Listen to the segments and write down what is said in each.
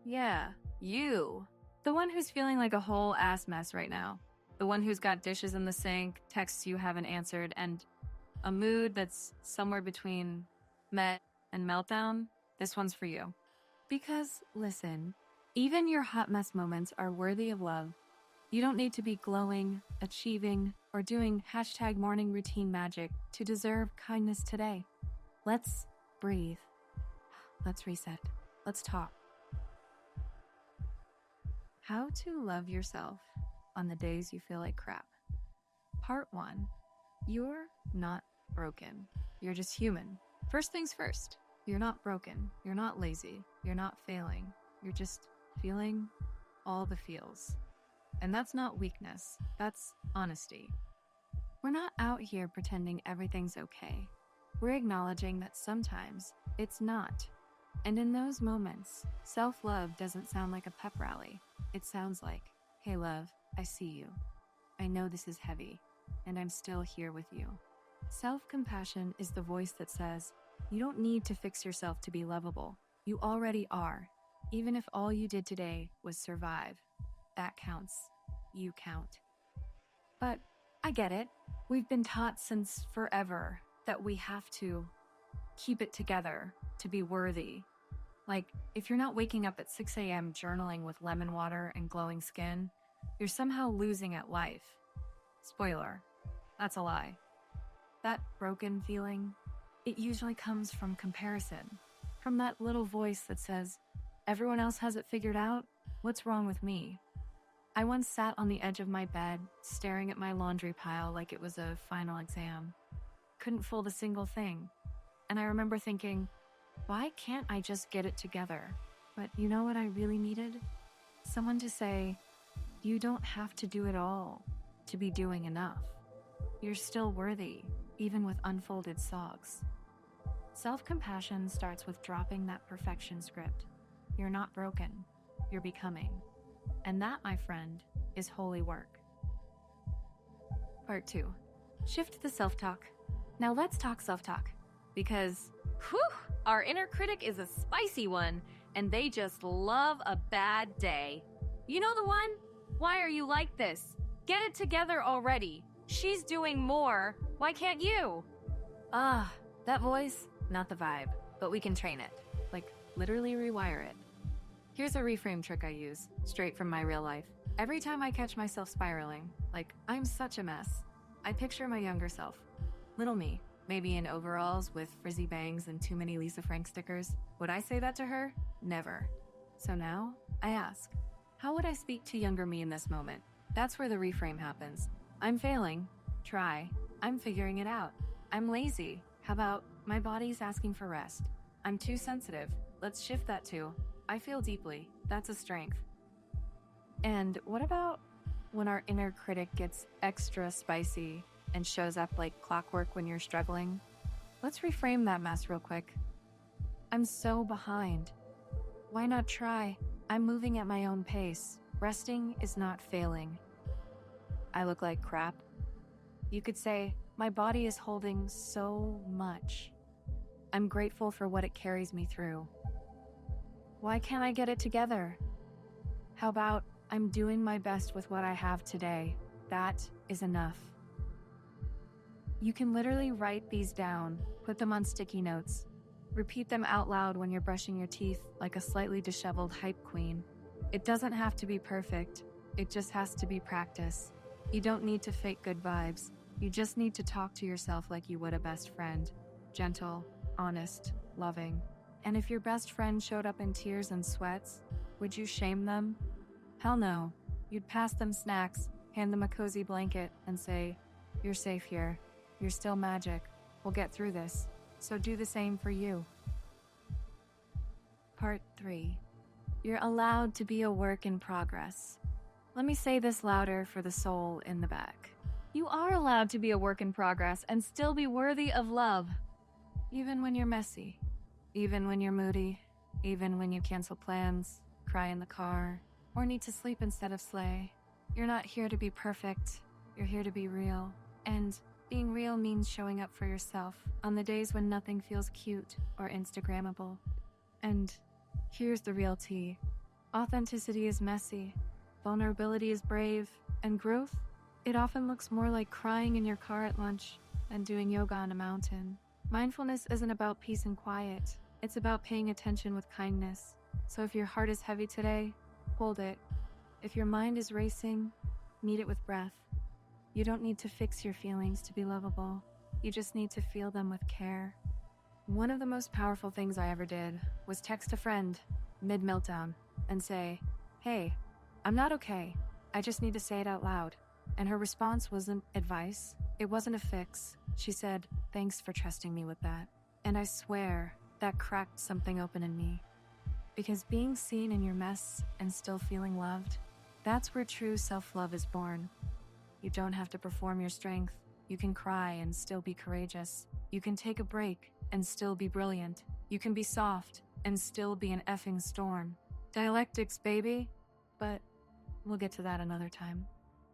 Yeah, you. The one who's feeling like a whole ass mess right now. The one who's got dishes in the sink, texts you haven't answered, and a mood that's somewhere between meh and meltdown. This one's for you. Because, listen, even your hot mess moments are worthy of love. You don't need to be glowing, achieving, or doing #morning routine magic to deserve kindness today. Let's breathe. Let's reset. Let's talk. How to love yourself on the days you feel like crap. Part 1. You're not broken. You're just human. First things first. You're not broken. You're not lazy. You're not failing. You're just feeling all the feels. And that's not weakness. That's honesty. We're not out here pretending everything's okay. We're acknowledging that sometimes it's not. And in those moments, self-love doesn't sound like a pep rally. It sounds like, hey love, I see you. I know this is heavy, and I'm still here with you. Self-compassion is the voice that says, you don't need to fix yourself to be lovable. You already are. Even if all you did today was survive. That counts. You count. But I get it. We've been taught since forever that we have to keep it together to be worthy. Like, if you're not waking up at 6 a.m. journaling with lemon water and glowing skin, you're somehow losing at life. Spoiler, that's a lie. That broken feeling, it usually comes from comparison, from that little voice that says, everyone else has it figured out, what's wrong with me? I once sat on the edge of my bed, staring at my laundry pile like it was a final exam. Couldn't fold a single thing. And I remember thinking, why can't I just get it together? But you know what I really needed? Someone to say, you don't have to do it all to be doing enough. You're still worthy, even with unfolded socks. Self-compassion starts with dropping that perfection script. You're not broken, you're becoming. And that, my friend, is holy work. Part 2. Shift the self-talk. Now let's talk self-talk. Because, our inner critic is a spicy one, and they just love a bad day. You know the one? Why are you like this? Get it together already. She's doing more. Why can't you? That voice, not the vibe, but we can train it. Like, literally rewire it. Here's a reframe trick I use, straight from my real life. Every time I catch myself spiraling, like, I'm such a mess, I picture my younger self. Little me, maybe in overalls with frizzy bangs and too many Lisa Frank stickers. Would I say that to her? Never. So now, I ask, how would I speak to younger me in this moment? That's where the reframe happens. I'm failing. Try. I'm figuring it out. I'm lazy. How about, my body's asking for rest. I'm too sensitive. Let's shift that to, I feel deeply. That's a strength. And what about when our inner critic gets extra spicy and shows up like clockwork when you're struggling? Let's reframe that mess real quick. I'm so behind. Why not try? I'm moving at my own pace. Resting is not failing. I look like crap. You could say, my body is holding so much. I'm grateful for what it carries me through. Why can't I get it together? How about, I'm doing my best with what I have today. That is enough. You can literally write these down, put them on sticky notes, repeat them out loud when you're brushing your teeth like a slightly disheveled hype queen. It doesn't have to be perfect. It just has to be practice. You don't need to fake good vibes. You just need to talk to yourself like you would a best friend. Gentle, honest, loving. And if your best friend showed up in tears and sweats, would you shame them? Hell no. You'd pass them snacks, hand them a cozy blanket, and say, you're safe here. You're still magic. We'll get through this. So do the same for you. Part 3. You're allowed to be a work in progress. Let me say this louder for the soul in the back. You are allowed to be a work in progress and still be worthy of love. Even when you're messy. Even when you're moody. Even when you cancel plans, cry in the car, or need to sleep instead of slay. You're not here to be perfect. You're here to be real. And being real means showing up for yourself on the days when nothing feels cute or Instagrammable. And here's the real tea. Authenticity is messy, vulnerability is brave, and growth, it often looks more like crying in your car at lunch than doing yoga on a mountain. Mindfulness isn't about peace and quiet, it's about paying attention with kindness. So if your heart is heavy today, hold it. If your mind is racing, meet it with breath. You don't need to fix your feelings to be lovable. You just need to feel them with care. One of the most powerful things I ever did was text a friend mid-meltdown and say, "Hey, I'm not okay. I just need to say it out loud." And her response wasn't advice. It wasn't a fix. She said, "Thanks for trusting me with that." And I swear that cracked something open in me. Because being seen in your mess and still feeling loved, that's where true self-love is born. You don't have to perform your strength. You can cry and still be courageous. You can take a break and still be brilliant. You can be soft and still be an effing storm. Dialectics, baby. But we'll get to that another time.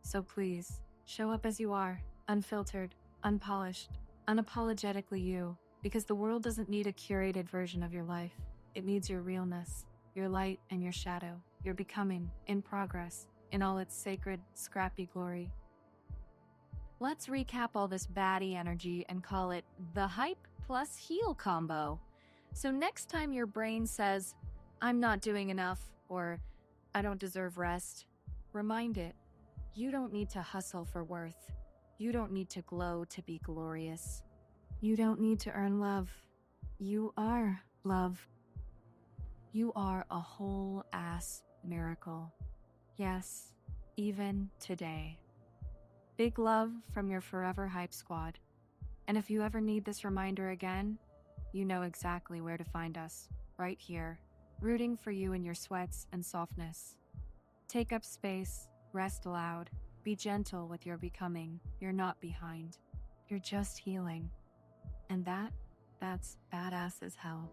So please, show up as you are, unfiltered, unpolished, unapologetically you, because the world doesn't need a curated version of your life. It needs your realness, your light and your shadow, your becoming, in progress, in all its sacred, scrappy glory. Let's recap all this baddie energy and call it the hype plus heal combo. So next time your brain says, "I'm not doing enough," or "I don't deserve rest," remind it, you don't need to hustle for worth. You don't need to glow to be glorious. You don't need to earn love. You are love. You are a whole ass miracle. Yes, even today. Big love from your Forever Hype Squad. And if you ever need this reminder again, you know exactly where to find us, right here, rooting for you in your sweats and softness. Take up space, rest aloud, be gentle with your becoming. You're not behind. You're just healing. And that's badass as hell.